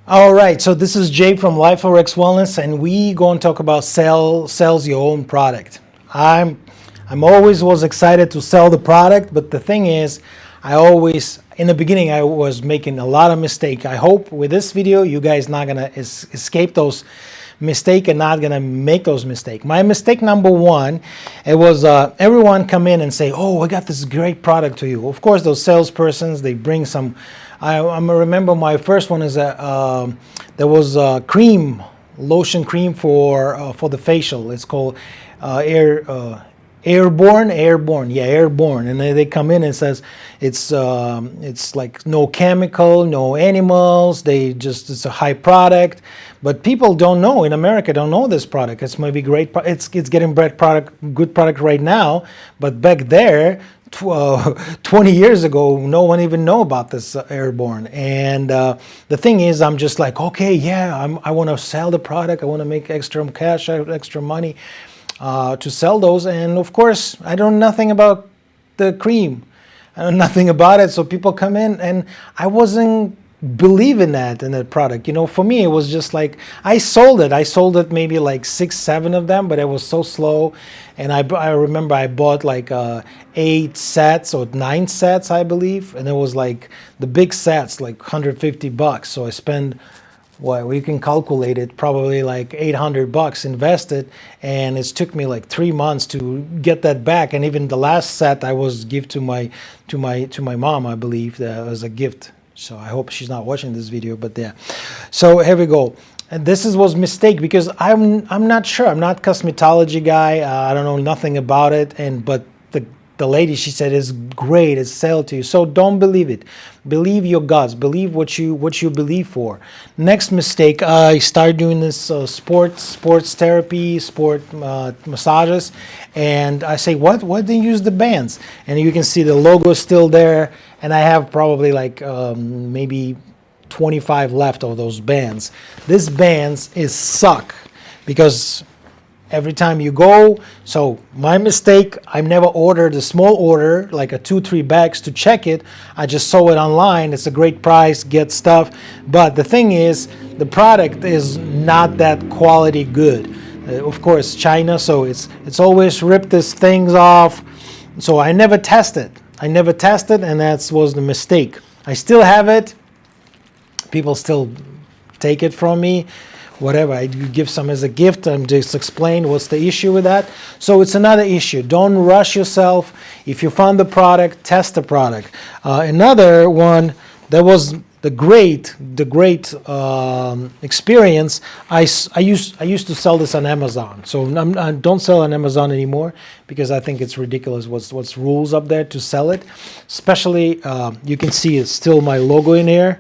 All right, so this is Jay from Life Rx Wellness, and we going to talk about sells your own product. I'm always was excited to sell the product, but the thing is, I always in the beginning I was making a lot of mistake. I hope with this video you guys not gonna escape those mistake and not gonna make those mistakes. My mistake number one, it was everyone come in and say, "Oh, I got this great product to you." Of course, those salespersons they bring some. I remember my first one is there was a cream, lotion cream for the facial. It's called Airborne, and they come in and says it's like no chemical, no animals. It's a high product, but people don't know in America don't know this product. It's maybe great. It's getting good product right now, but back there. 20 years ago, no one even know about this Airborne. And the thing is, I'm just like, okay, yeah, I want to sell the product. I want to make extra cash, extra money to sell those. And of course, I know nothing about the cream. I know nothing about it. So people come in, and I wasn't believing that in that product. For me, it was just like I sold it maybe like 6-7 of them, but it was so slow. And I remember I bought like 8 sets or 9 sets, I believe, and it was like the big sets like $150. So I spent we can calculate it, probably like $800 invested, and it took me like 3 months to get that back. And even the last set I was give to my mom, I believe, as a gift. So I hope she's not watching this video, but yeah. So here we go. And this was mistake because I'm not sure. I'm not cosmetology guy. I don't know nothing about it. But the lady, she said it's great. It's sell to you. So don't believe it. Believe your guts. Believe what you believe for. Next mistake. I started doing this sports therapy, massages, and I say, what? Why didn't you use the bands? And you can see the logo is still there. And I have probably like maybe 25 left of those bands. This bands is suck because every time you go, so my mistake, I never ordered a small order, like a 2-3 bags to check it. I just saw it online. It's a great price, get stuff. But the thing is, the product is not that quality good. Of course, China, so it's always ripped these things off. So I never tested, and that was the mistake. I still have it. People still take it from me. Whatever, I give some as a gift. I'm just explain what's the issue with that. So it's another issue. Don't rush yourself. If you found the product, test the product. Another one that was the great experience. I used to sell this on Amazon. So I don't sell on Amazon anymore because I think it's ridiculous what's rules up there to sell it. Especially you can see it's still my logo in here.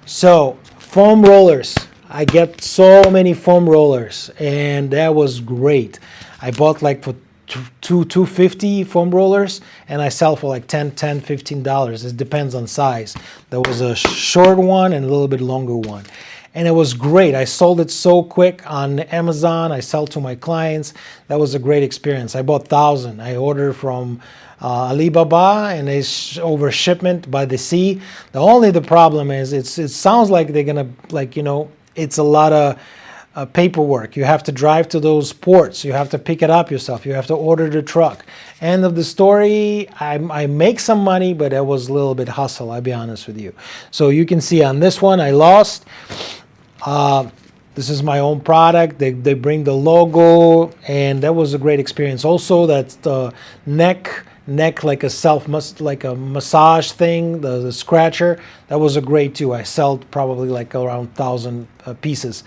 So foam rollers. I get so many foam rollers, and that was great. I bought like for $250 foam rollers, and I sell for like $15. It depends on size. There was a short one and a little bit longer one, and it was great. I sold it so quick on Amazon. I sell to my clients. That was a great experience. I bought 1,000. I ordered from Alibaba, and it's over shipment by the sea. The problem is it sounds like they're gonna it's a lot of paperwork. You have to drive to those ports. You have to pick it up yourself. You have to order the truck. End of the story. I make some money, but it was a little bit hustle, I'll be honest with you. So you can see on this one I lost. This is my own product. They bring the logo, and that was a great experience. Also, that's the neck like a massage thing, the scratcher. That was a great too. I sold probably like around 1,000 pieces.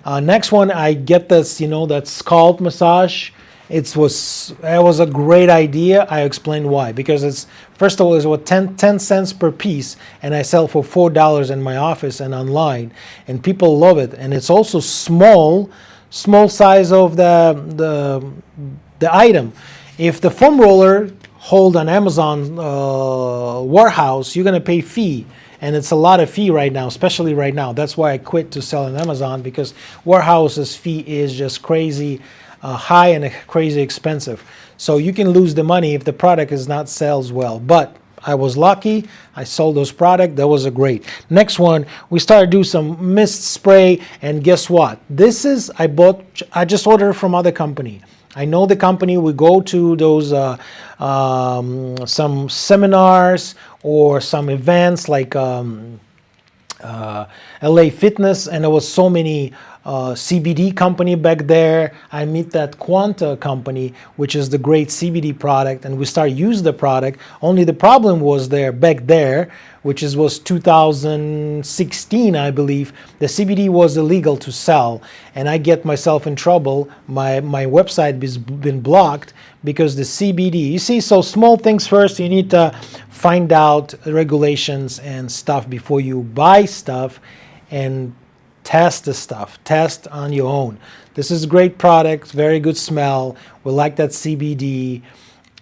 Next one, I get this, that scalp massage. That was a great idea. I explained why. Because it's, first of all, it's what 10 cents per piece, and I sell for $4 in my office and online, and people love it. And it's also small size of the item. If the foam roller hold an Amazon warehouse, you're gonna pay fee, and it's a lot of fee right now, especially right now. That's why I quit to sell on Amazon, because warehouse's fee is just crazy high and crazy expensive. So you can lose the money if the product is not sells well. But I was lucky. I sold those products. That was a great. Next one, we started to do some mist spray, and guess what? This is, I just ordered from other company. I know the company. We go to those some seminars or some events like LA Fitness, and there was so many CBD company back there. I meet that Quanta company, which is the great CBD product, and we start use the product. Only the problem was there back there, which was 2016, I believe. The CBD was illegal to sell, and I get myself in trouble. My website has been blocked because the CBD. You see, so small things first. You need to find out regulations and stuff before you buy stuff, and test the stuff. Test on your own. This is a great product, very good smell. We like that CBD,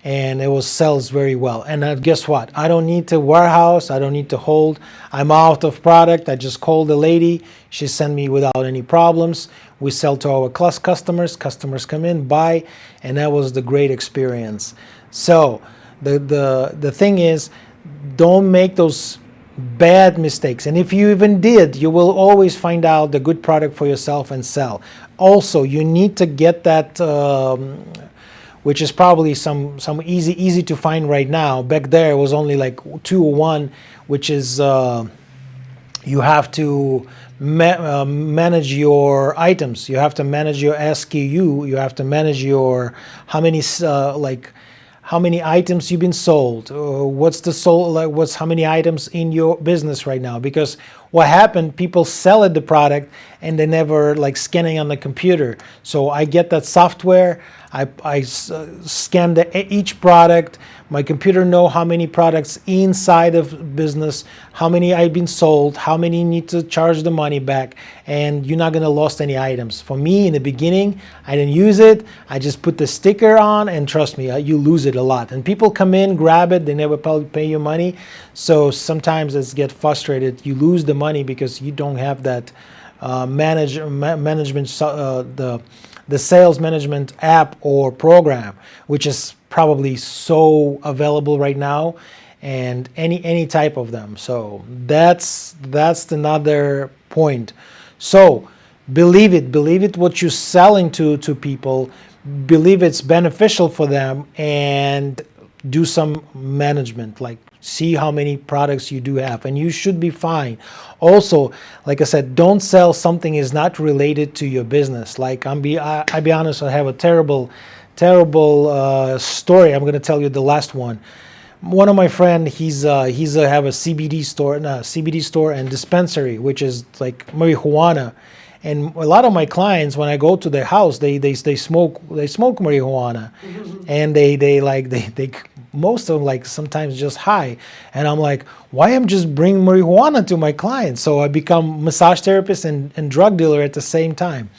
and it sells very well. And guess what? I don't need to warehouse. I don't need to hold. I'm out of product. I just called the lady. She sent me without any problems. We sell to our customers. Customers come in, buy, and that was the great experience. So the thing is, don't make those bad mistakes, and if you even did, you will always find out the good product for yourself and sell. Also, you need to get that which is probably some easy to find right now. Back there it was only like 201, which is you have to manage your items, you have to manage your SKU, you have to manage your how many items you've been sold, what's how many items in your business right now. Because what happened, people sell the product and they never scanning on the computer. So I get that software, I scan each product. My computer know how many products inside of business, how many I've been sold, how many need to charge the money back, and you're not gonna lost any items. For me, in the beginning, I didn't use it. I just put the sticker on, and trust me, you lose it a lot. And people come in, grab it, they never pay you money. So sometimes it's get frustrated. You lose the money because you don't have that management, the sales management app or program, which is probably so available right now, and any type of them. So that's another point. So believe it what you're selling to people, believe it's beneficial for them, and do some management, see how many products you do have, and you should be fine. Also, like I said, don't sell something is not related to your business. I'll be honest, I have a terrible story. I'm going to tell you the last one. One of my friend, he's have a CBD store and dispensary, which is like marijuana. And a lot of my clients, when I go to their house, they smoke marijuana, and they most of them sometimes just high. And I'm like, why am just bring marijuana to my clients? So I become massage therapist and drug dealer at the same time.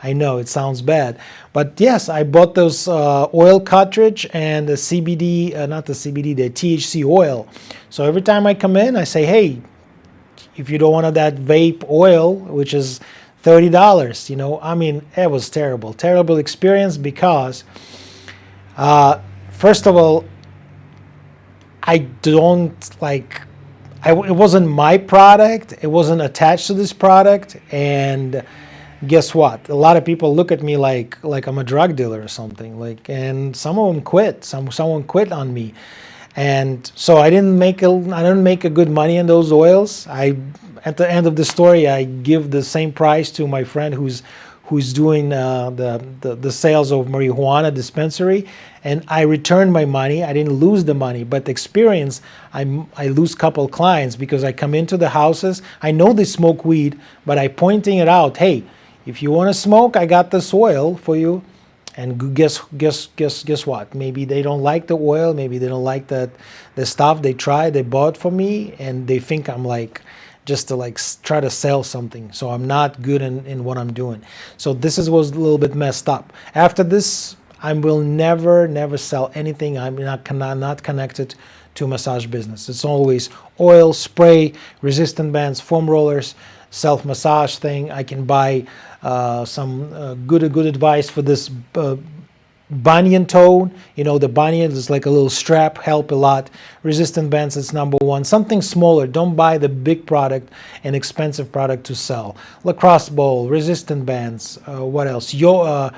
I know it sounds bad, but yes, I bought those oil cartridge and the CBD, not the CBD, the THC oil. So every time I come in, I say, hey, if you don't want that vape oil, which is $30, I mean, it was terrible experience because, first of all, it wasn't my product. It wasn't attached to this product. And guess what? A lot of people look at me like I'm a drug dealer or something. And some of them quit. Someone quit on me. And so I didn't make a good money in those oils. At the end of the story, I give the same price to my friend who's doing the sales of marijuana dispensary, and I returned my money. I didn't lose the money, but the experience, I lose couple clients because I come into the houses. I know they smoke weed, but I pointing it out. Hey, if you want to smoke, I got this oil for you. And guess what? Maybe they don't like the oil. Maybe they don't like the stuff they bought for me, and they think I'm just to try to sell something. So I'm not good in what I'm doing. So this was a little bit messed up. After this, I will never sell anything. I'm not connected to massage business. It's always oil, spray, resistant bands, foam rollers, self-massage thing. I can buy some good advice for this Banyan tone, the banyan is like a little strap, help a lot. Resistant bands is number one. Something smaller. Don't buy the big product and expensive product to sell. Lacrosse ball, resistant bands. What else? Yoga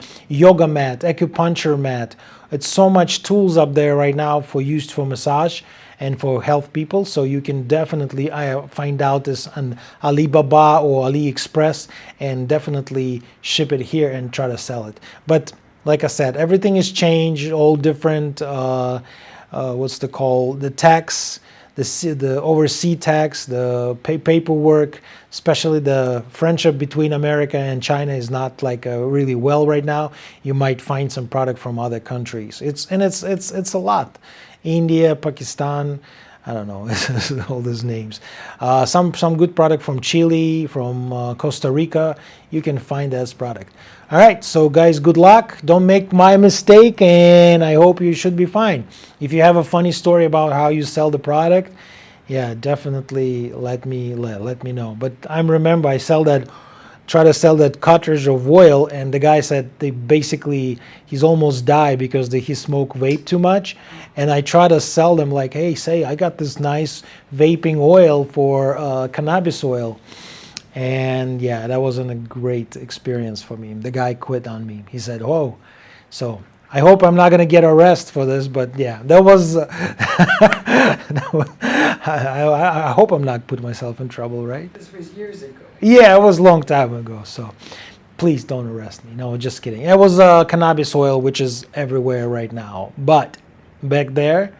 mat, acupuncture mat. It's so much tools up there right now used for massage and for health people. So you can definitely find out this on Alibaba or AliExpress and definitely ship it here and try to sell it. But like I said, everything is changed, all different, the tax, the overseas tax, the paperwork, especially the friendship between America and China is not like really well right now. You might find some product from other countries. It's a lot. India, Pakistan, I don't know all those names. Some good product from Chile, from Costa Rica. You can find this product. All right, so guys, good luck. Don't make my mistake, and I hope you should be fine. If you have a funny story about how you sell the product, yeah, definitely let me know. But I remember I try to sell that cartridge of oil, and the guy said he's almost died because he smoked vape too much. And I try to sell them like, hey, I got this nice vaping oil for cannabis oil. And yeah, that wasn't a great experience for me. The guy quit on me. He said, oh, so I hope I'm not going to get arrested for this, but yeah, that was, I hope I'm not putting myself in trouble, right? This was years ago. Yeah, it was a long time ago, so please don't arrest me. No, just kidding. It was cannabis oil, which is everywhere right now. But back there,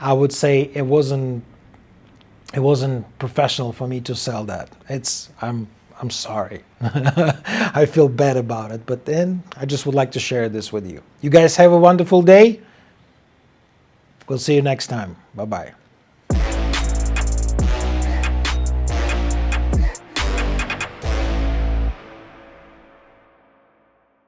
I would say it wasn't professional for me to sell that. I'm sorry. I feel bad about it, but then I just would like to share this with you. You guys have a wonderful day. We'll see you next time. Bye-bye.